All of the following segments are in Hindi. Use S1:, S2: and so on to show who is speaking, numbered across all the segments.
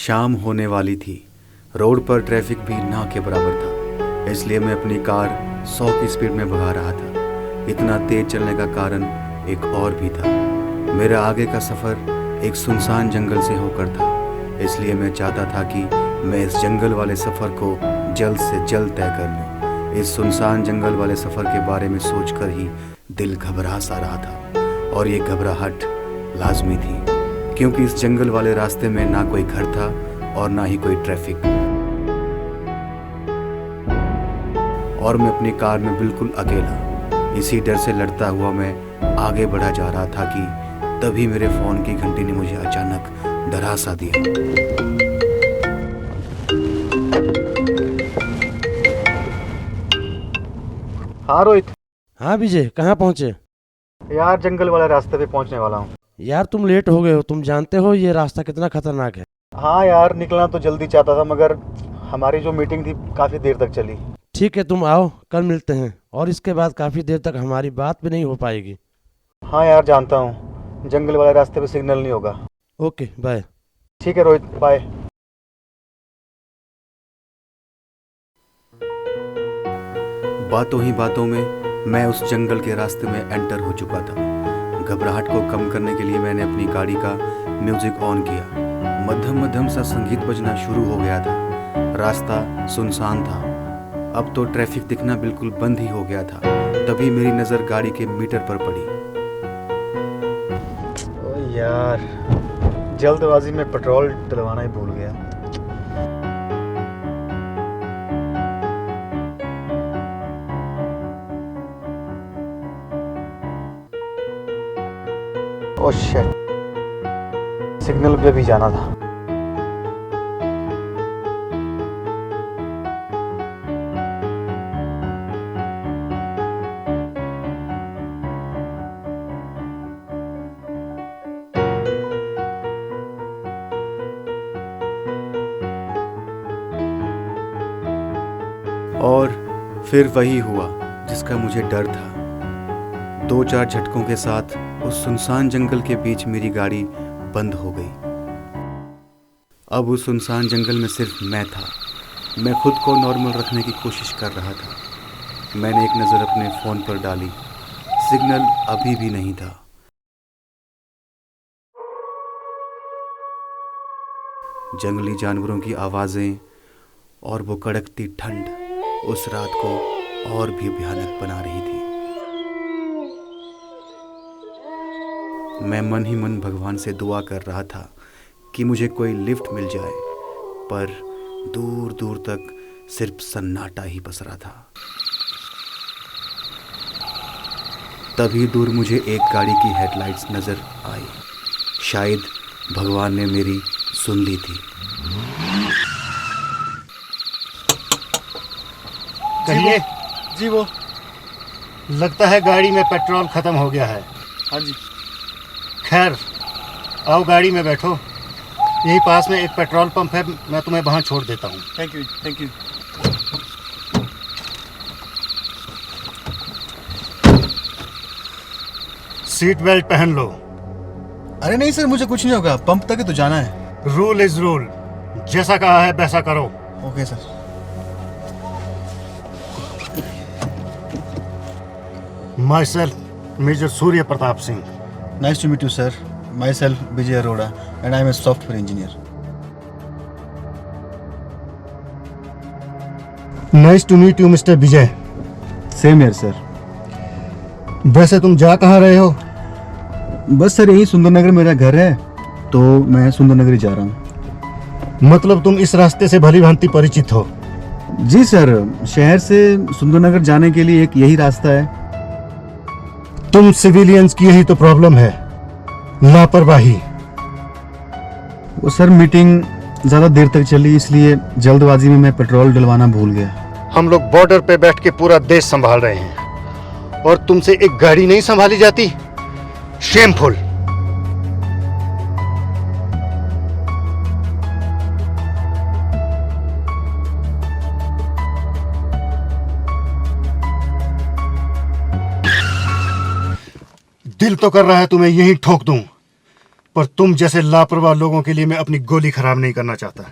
S1: शाम होने वाली थी। रोड पर ट्रैफिक भी ना के बराबर था, इसलिए मैं अपनी कार 100 की स्पीड में भगा रहा था। इतना तेज चलने का कारण एक और भी था। मेरा आगे का सफ़र एक सुनसान जंगल से होकर था, इसलिए मैं चाहता था कि मैं इस जंगल वाले सफ़र को जल्द से जल्द तय कर लूँ। इस सुनसान जंगल वाले सफ़र के बारे में सोचकर ही दिल घबरा सा रहा था, और ये घबराहट लाजमी थी, क्योंकि इस जंगल वाले रास्ते में ना कोई घर था और ना ही कोई ट्रैफिक, और मैं अपनी कार में बिल्कुल अकेला। इसी डर से लड़ता हुआ मैं आगे बढ़ा जा रहा था कि तभी मेरे फ़ोन की घंटी ने मुझे अचानक डरा सा दिया। हाँ रोहित।
S2: हाँ विजय, कहाँ पहुँचे?
S1: यार जंगल वाले रास्ते पे पहुंचने वाला हूँ।
S2: यार तुम लेट हो गए हो। तुम जानते हो ये रास्ता कितना खतरनाक है।
S1: हाँ यार, निकलना तो जल्दी चाहता था, मगर हमारी जो मीटिंग थी काफ़ी देर तक चली।
S2: ठीक है, तुम आओ, कल मिलते हैं। और इसके बाद काफ़ी देर तक हमारी बात भी नहीं हो पाएगी।
S1: हाँ यार जानता हूँ, जंगल वाले रास्ते पे सिग्नल नहीं होगा।
S2: Okay bye.
S1: ठीक है रोहित, बाय। बातों ही बातों में मैं उस जंगल के रास्ते में एंटर हो चुका था। घबराहट को कम करने के लिए मैंने अपनी गाड़ी का म्यूजिक ऑन किया। मध्यम मध्यम सा संगीत बजना शुरू हो गया था। रास्ता सुनसान था। अब तो ट्रैफिक दिखना बिल्कुल बंद ही हो गया था। तभी मेरी नज़र गाड़ी के मीटर पर पड़ी। ओ यार, जल्दबाजी में पेट्रोल डलवाना ही भूल गया। ओह शिट, सिग्नल पे भी जाना था। और फिर वही हुआ जिसका मुझे डर था। 2-4 झटकों के साथ उस सुनसान जंगल के बीच मेरी गाड़ी बंद हो गई। अब उस सुनसान जंगल में सिर्फ मैं था। मैं खुद को नॉर्मल रखने की कोशिश कर रहा था। मैंने एक नज़र अपने फ़ोन पर डाली। सिग्नल अभी भी नहीं था। जंगली जानवरों की आवाज़ें और वो कड़कती ठंड उस रात को और भी भयानक बना रही थी। मैं मन ही मन भगवान से दुआ कर रहा था कि मुझे कोई लिफ्ट मिल जाए, पर दूर दूर तक सिर्फ सन्नाटा ही पसरा था। तभी दूर मुझे एक गाड़ी की हेडलाइट्स नज़र आई। शायद भगवान ने मेरी सुन ली थी।
S3: कहिए
S4: जी वो
S3: लगता है गाड़ी में पेट्रोल खत्म हो गया है।
S4: हाँ जी।
S3: खैर आओ गाड़ी में बैठो। यही पास में एक पेट्रोल पंप है, मैं तुम्हें वहाँ छोड़ देता हूँ।
S4: Thank you thank you.
S3: Seat belt पहन लो।
S4: अरे नहीं सर, मुझे कुछ नहीं होगा, पंप तक ही तो जाना है।
S3: रूल इज रूल, जैसा कहा है वैसा करो।
S4: Okay sir.
S3: Myself major Surya Pratap Singh.
S4: Nice to meet you sir. Myself Vijay Arora and I am a software engineer.
S3: Nice to meet you mister Vijay.
S4: Same here sir.
S3: वैसे तुम जा कहाँ रहे हो?
S4: बस सर, यही सुंदरनगर मेरा घर है, तो मैं सुंदरनगर ही जा रहा हूँ।
S3: मतलब तुम इस रास्ते से भली भांति परिचित हो?
S4: जी सर, शहर से सुंदरनगर जाने के लिए एक यही रास्ता है।
S3: तुम सिविलियंस की यही तो प्रॉब्लम है, लापरवाही।
S4: वो सर मीटिंग ज़्यादा देर तक चली, इसलिए जल्दबाजी में मैं पेट्रोल डलवाना भूल गया।
S3: हम लोग बॉर्डर पे बैठ के पूरा देश संभाल रहे हैं और तुमसे एक गाड़ी नहीं संभाली जाती? शेमफुल। दिल तो कर रहा है तुम्हें यही ठोक दूं, पर तुम जैसे लापरवाह लोगों के लिए मैं अपनी गोली खराब नहीं करना चाहता।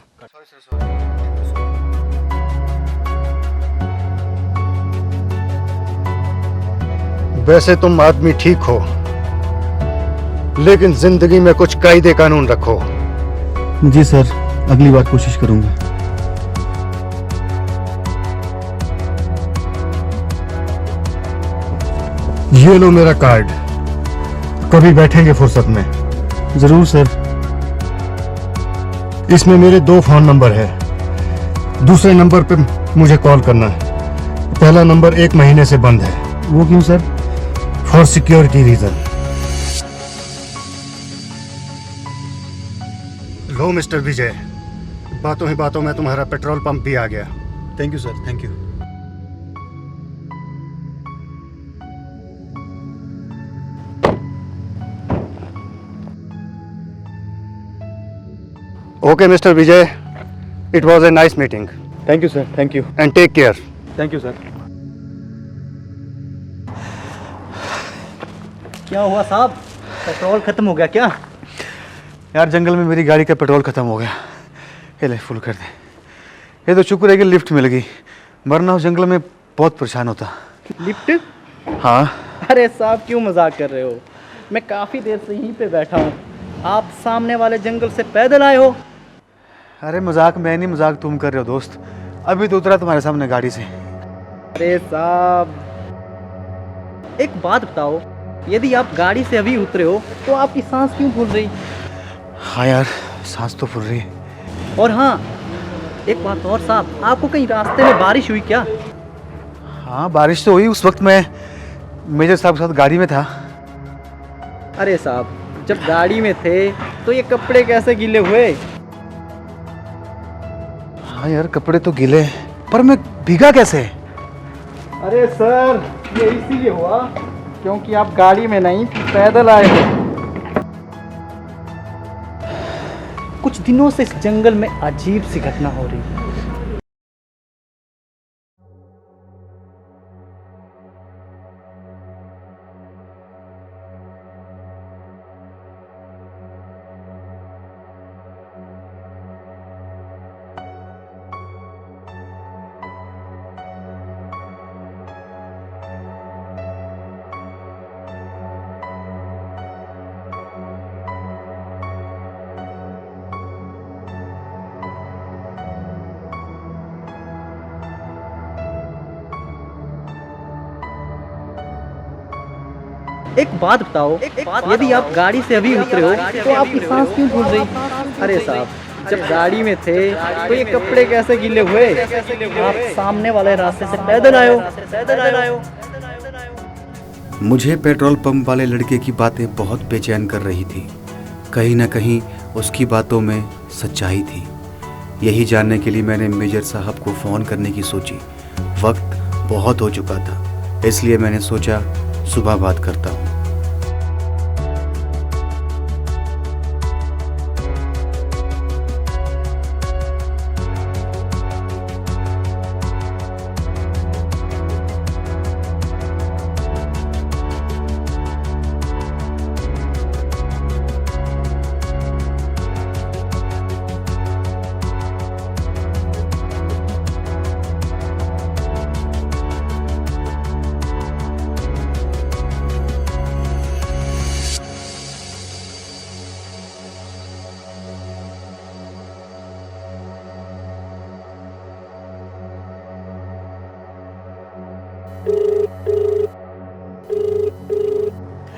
S3: वैसे तुम आदमी ठीक हो, लेकिन जिंदगी में कुछ कायदे कानून रखो।
S4: जी सर, अगली बार कोशिश करूंगा।
S3: ये लो मेरा कार्ड, कभी बैठेंगे फुर्सत में।
S4: जरूर सर।
S3: इसमें मेरे 2 फोन नंबर है। दूसरे नंबर पे मुझे कॉल करना है। पहला नंबर 1 महीने से बंद है।
S4: वो क्यों सर?
S3: For security reason. लो मिस्टर विजय, बातों ही बातों में तुम्हारा पेट्रोल पंप भी आ गया।
S4: Thank you sir, thank you.
S3: Okay mister Vijay, it was a nice meeting
S4: thank you sir, thank you.
S3: And take care.
S4: Thank you sir.
S5: क्या हुआ साहब, पेट्रोल खत्म हो गया क्या?
S1: यार जंगल में मेरी गाड़ी का पेट्रोल खत्म हो गया। ये ले फुल कर दे। ये तो शुक्र है कि लिफ्ट मिल गई, वरना उस जंगल में बहुत परेशान होता।
S5: लिफ्ट?
S1: हाँ।
S5: अरे साहब क्यों मजाक कर रहे हो? मैं काफ़ी देर से यहीं पे बैठा हूँ, आप सामने वाले जंगल से पैदल आए हो।
S1: अरे मजाक मैं नहीं, मजाक तुम कर रहे हो दोस्त। अभी तो उतरा तुम्हारे सामने गाड़ी से।
S5: अरे साहब एक बात बताओ, यदि आप गाड़ी से अभी उतरे हो तो आपकी सांस क्यों फूल रही?
S1: हाँ यार, सांस तो फूल रही है।
S5: और हाँ एक बात और साहब, आपको कहीं रास्ते में बारिश हुई क्या?
S1: हाँ बारिश तो हुई, उस वक्त मैं मेजर साहब के साथ गाड़ी में था।
S5: अरे साहब जब गाड़ी में थे तो ये कपड़े कैसे गीले हुए?
S1: हाँ यार कपड़े तो गीले, पर मैं भीगा कैसे?
S5: अरे सर ये इसीलिए हुआ क्योंकि आप गाड़ी में नहीं पैदल आए हो। कुछ दिनों से इस जंगल में अजीब सी घटना हो रही है। एक बात बताओ, यदि आप गाड़ी से अभी उतरे हो तो आपकी सांस क्यों फूल रही? अरे साहब जब गाड़ी में थे तो ये कपड़े कैसे गीले हुए? आप सामने वाले रास्ते से पैदल आए हो।
S1: मुझे पेट्रोल पंप वाले लड़के की बातें बहुत बेचैन कर रही थी। कहीं ना कहीं उसकी बातों में सच्चाई थी। यही जानने के लिए मैंने मेजर साहब को फ़ोन करने की सोची। वक्त बहुत हो चुका था, इसलिए मैंने सोचा सुबह बात करता हूँ।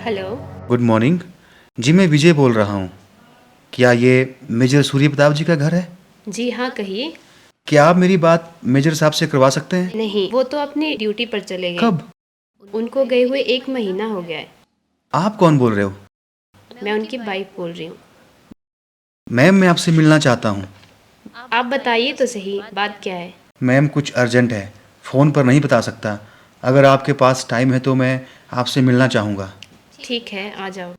S6: हेलो।
S1: गुड मॉर्निंग जी, मैं विजय बोल रहा हूँ। क्या ये मेजर सूर्य प्रताप जी का घर है?
S6: जी हाँ कहिए।
S1: क्या आप मेरी बात मेजर साहब से करवा सकते हैं?
S6: नहीं, वो तो अपनी ड्यूटी पर चले गए।
S1: कब?
S6: उनको गए हुए 1 महीना हो गया है।
S1: आप कौन बोल रहे हो?
S6: मैं उनकी वाइफ बोल रही हूँ।
S1: मैम मैं आपसे मिलना चाहता हूँ।
S6: आप बताइए तो सही, बात क्या है?
S1: मैम कुछ अर्जेंट है, फ़ोन पर नहीं बता सकता। अगर आपके पास टाइम है तो मैं आपसे मिलना चाहूँगा।
S6: ठीक है, आ जाओ।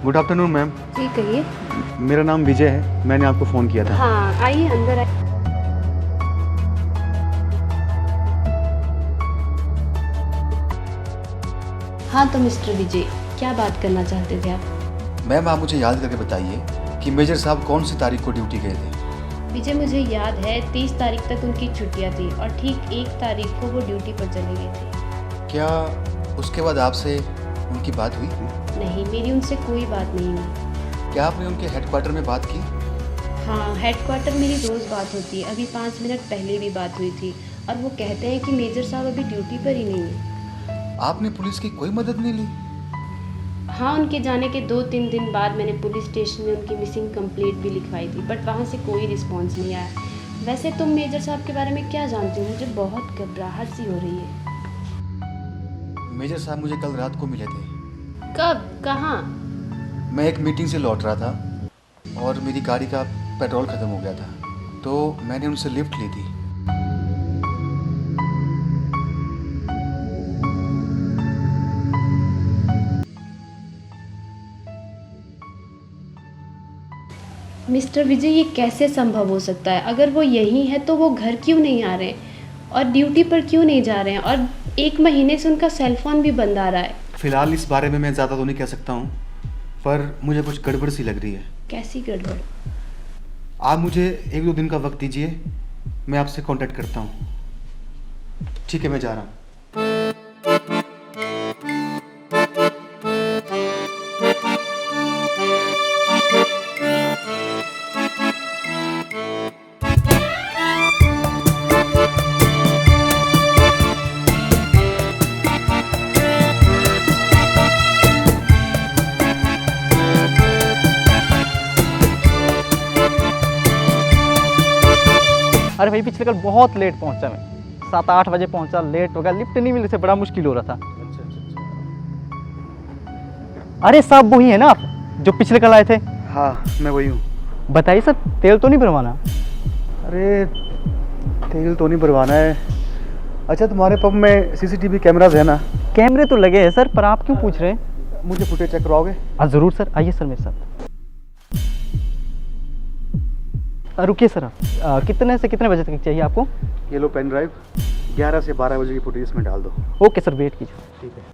S4: Good afternoon ma'am.
S6: जी कहिए।
S4: मेरा नाम विजय है, मैंने आपको फ़ोन किया था।
S6: हाँ आइए अंदर आइए। हाँ तो मिस्टर विजय, क्या बात करना चाहते थे आप?
S1: मैम आप मुझे याद करके बताइए कि मेजर साहब कौन सी तारीख को ड्यूटी गए थे?
S6: विजय मुझे याद है 30 तारीख तक उनकी छुट्टियाँ थी और ठीक 1 तारीख को वो ड्यूटी पर चले गए थे।
S1: क्या उसके बाद आपसे उनकी बात हुई?
S6: नहीं, मेरी उनसे कोई बात नहीं हुई।
S1: क्या आपने उनके हेडक्वार्टर में बात की?
S6: हाँ, हेडक्वार्टर मेरी रोज़ बात होती है। अभी 5 मिनट पहले भी बात हुई थी और वो कहते हैं कि मेजर साहब अभी ड्यूटी पर ही नहीं है।
S1: आपने पुलिस की कोई मदद नहीं ली?
S6: हाँ, उनके जाने के 2-3 दिन बाद मैंने पुलिस स्टेशन में उनकी मिसिंग कंप्लेंट भी लिखवाई थी, बट वहाँ से कोई रिस्पॉन्स नहीं आया। वैसे तुम मेजर साहब के बारे में क्या जानते हो? मुझे बहुत घबराहट सी हो रही है।
S1: मेजर साहब मुझे कल रात को मिले थे।
S6: कब? कहाँ?
S1: मैं एक मीटिंग से लौट रहा था और मेरी गाड़ी का पेट्रोल ख़त्म हो गया था, तो मैंने उनसे लिफ्ट ली थी।
S6: मिस्टर विजय, ये कैसे संभव हो सकता है? अगर वो यहीं है तो वो घर क्यों नहीं आ रहे हैं और ड्यूटी पर क्यों नहीं जा रहे हैं? और 1 महीने से उनका सेल फोन भी बंद आ रहा है।
S1: फ़िलहाल इस बारे में मैं ज़्यादा तो नहीं कह सकता हूँ, पर मुझे कुछ गड़बड़ सी लग रही है।
S6: कैसी गड़बड़?
S1: आप मुझे 1-2 दिन का वक्त दीजिए, मैं आपसे कांटेक्ट करता हूँ। ठीक है, मैं जा रहा हूँ।
S5: अरे भाई पिछले कल बहुत लेट पहुंचा मैं, 7-8 बजे पहुंचा, लेट हो गया, लिफ्ट नहीं मिलने से बड़ा मुश्किल हो रहा था। अरे साहब वही है ना आप जो पिछले कल आए थे?
S4: हाँ मैं वही हूँ।
S5: बताइए सर, तेल तो नहीं भरवाना?
S4: अरे तेल तो नहीं भरवाना है। अच्छा तुम्हारे पब में सीसीटीवी कैमराज है ना?
S5: कैमरे तो लगे हैं सर, पर आप क्यों पूछ रहे हैं?
S4: मुझे फुटेज चेक करवाओगे?
S5: ज़रूर सर, आइए सर मेरे साथ। रुकिए सर, कितने से कितने बजे तक चाहिए आपको?
S4: ये लो पेन ड्राइव, 11 से 12 बजे की फुटेज इसमें डाल दो।
S5: ओके सर, वेट कीजिए।
S4: ठीक है।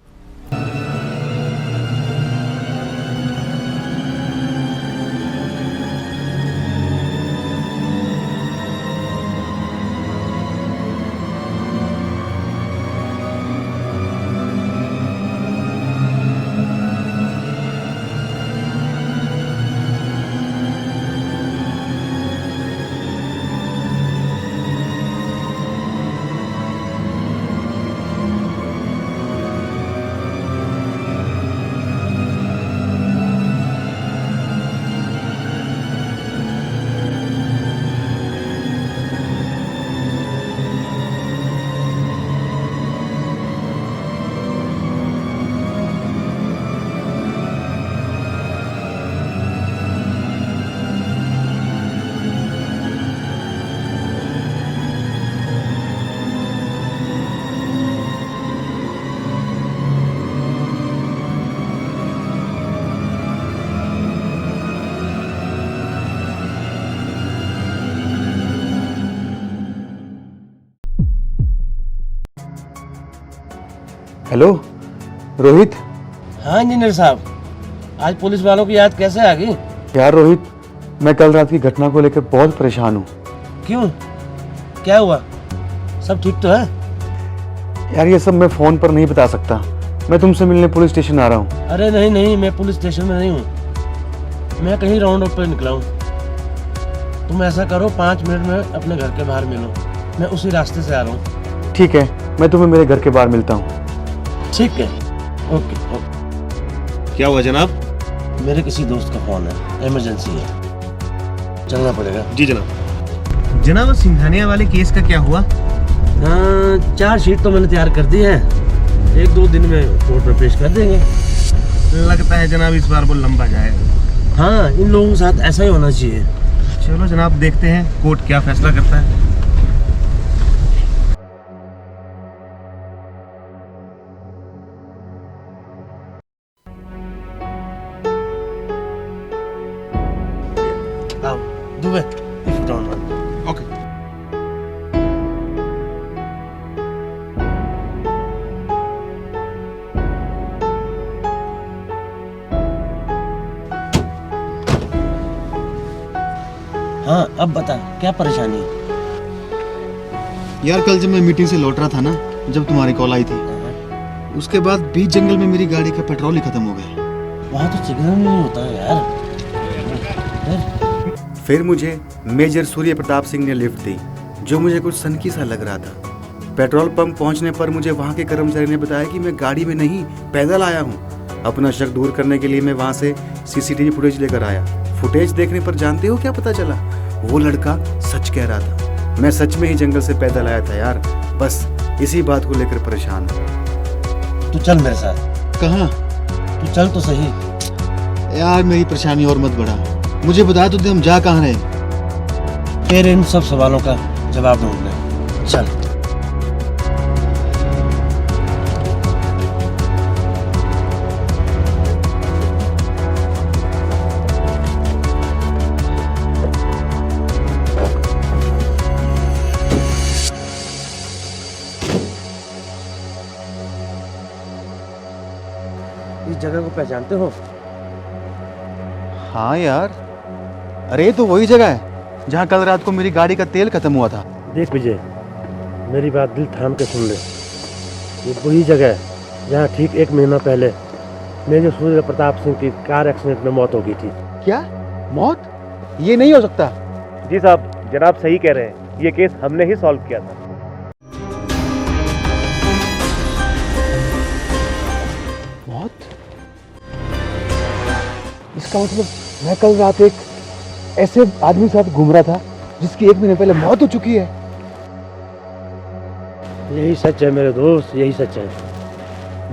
S1: हेलो रोहित।
S2: हाँ इंजीनियर साहब, आज पुलिस वालों की याद कैसे आ गई?
S1: यार रोहित, मैं कल रात की घटना को लेकर बहुत परेशान हूँ।
S2: क्यों, क्या हुआ? सब ठीक तो है?
S1: यार ये सब मैं फ़ोन पर नहीं बता सकता, मैं तुमसे मिलने पुलिस स्टेशन आ रहा हूँ।
S2: अरे नहीं नहीं, मैं पुलिस स्टेशन में नहीं हूँ, मैं कहीं राउंड अप पे निकला हूँ। तुम ऐसा करो, 5 मिनट में अपने घर के बाहर मिलो, मैं उसी रास्ते से आ रहा हूँ।
S1: ठीक है, मैं तुम्हें मेरे घर के बाहर मिलता हूँ।
S2: ठीक है, ओके ओके।
S7: क्या हुआ जनाब?
S2: मेरे किसी दोस्त का फ़ोन है, इमरजेंसी है, चलना पड़ेगा।
S7: जी जनाब। जनाब सिंघानिया वाले केस का क्या हुआ?
S2: 4 शीट तो मैंने तैयार कर दी है, 1-2 दिन में कोर्ट में पेश कर देंगे।
S7: लगता है जनाब इस बार वो लंबा जाएगा।
S2: हाँ, इन लोगों के साथ ऐसा ही होना चाहिए।
S7: चलो जनाब देखते हैं कोर्ट क्या फैसला करता है।
S2: Dubey if you don't mind.
S7: Okay.
S2: हाँ अब बता क्या परेशानी है?
S4: यार कल जब मैं मीटिंग से लौट रहा था ना, जब तुम्हारी कॉल आई थी, उसके बाद बीच जंगल में मेरी गाड़ी का पेट्रोल ही खत्म हो गया।
S2: वहाँ तो सिग्नल नहीं होता है यार।
S1: फिर मुझे मेजर सूर्य प्रताप सिंह ने लिफ्ट दी, जो मुझे कुछ सनकी सा लग रहा था। पेट्रोल पंप पहुंचने पर मुझे वहां के कर्मचारी ने बताया कि मैं गाड़ी में नहीं, पैदल आया हूं। अपना शक दूर करने के लिए मैं वहां से सीसीटीवी फुटेज लेकर आया। फुटेज देखने पर जानते हो क्या पता चला? वो लड़का सच कह रहा था। मैं सच में ही जंगल से पैदल आया था यार। बस इसी बात को लेकर परेशान हूं।
S2: तू चल मेरे साथ।
S4: कहाँ?
S2: तू चल तो सही।
S4: यार मेरी परेशानी और मत बढ़ा, मुझे बता तो दे हम जा कहाँ रहे।
S2: तेरे इन सब सवालों का जवाब ढूंढने चल। इस जगह को पहचानते हो?
S4: हाँ यार, अरे ये तो वही जगह है जहाँ कल रात को मेरी गाड़ी का तेल खत्म हुआ था।
S2: देख विजय, मेरी बात दिल थाम के सुन ले। ये वही जगह है जहाँ ठीक 1 महीना पहले मेजर सूर्य प्रताप सिंह की कार एक्सीडेंट में मौत हो गई थी।
S4: क्या मौत? ये नहीं हो सकता।
S8: जी साहब, जनाब सही कह रहे हैं, ये केस हमने ही सॉल्व किया था।
S4: मौत? इसका मतलब मैं कल रात एक ऐसे आदमी के साथ घूम रहा था जिसकी 1 महीने पहले मौत हो चुकी है।
S2: यही सच है मेरे दोस्त, यही सच है।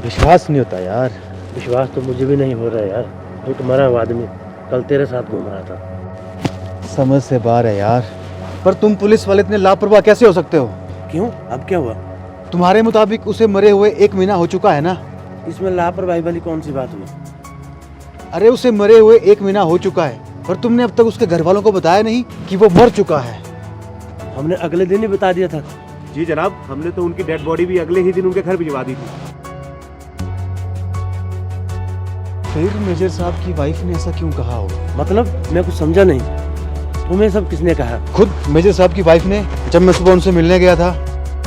S4: विश्वास नहीं होता यार।
S2: विश्वास तो मुझे भी नहीं हो रहा है यार। वो तुम्हारा आदमी कल तेरे साथ घूम रहा था।
S4: समझ से बाहर है यार। पर तुम पुलिस वाले इतने लापरवाह कैसे हो सकते हो?
S2: क्यों? अब क्या हुआ?
S4: तुम्हारे मुताबिक उसे मरे हुए 1 महीना हो चुका है ना?
S2: इसमें लापरवाही वाली कौन सी बात हुई?
S4: अरे उसे मरे हुए 1 महीना हो चुका है, पर तुमने अब तक उसके घर वालों को बताया नहीं कि वो मर चुका है।
S2: हमने अगले दिन ही बता दिया था।
S8: जी जनाब, हमने तो उनकी डेड बॉडी भी अगले ही दिन उनके घर भिजवा दी थी।
S4: फिर मेजर साहब की वाइफ ने ऐसा क्यों कहा हो?
S2: मतलब मैं कुछ समझा नहीं। तुम्हें सब किसने कहा?
S4: खुद मेजर साहब की वाइफ ने, जब मैं सुबह उनसे मिलने गया था।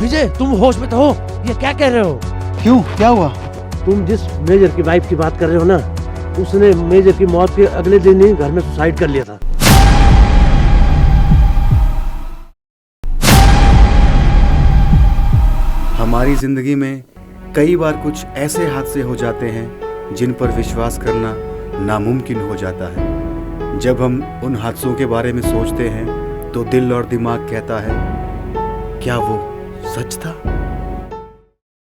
S2: विजय, तुम होश में तो हो? ये क्या कह रहे हो?
S4: क्यों, क्या हुआ?
S2: तुम जिस मेजर की वाइफ की बात कर रहे हो ना, उसने मेजर की मौत के अगले दिन ही घर में सुसाइड कर लिया था।
S1: हमारी जिंदगी में कई बार कुछ ऐसे हादसे हो जाते हैं जिन पर विश्वास करना नामुमकिन हो जाता है। जब हम उन हादसों के बारे में सोचते हैं तो दिल और दिमाग कहता है, क्या वो सच था?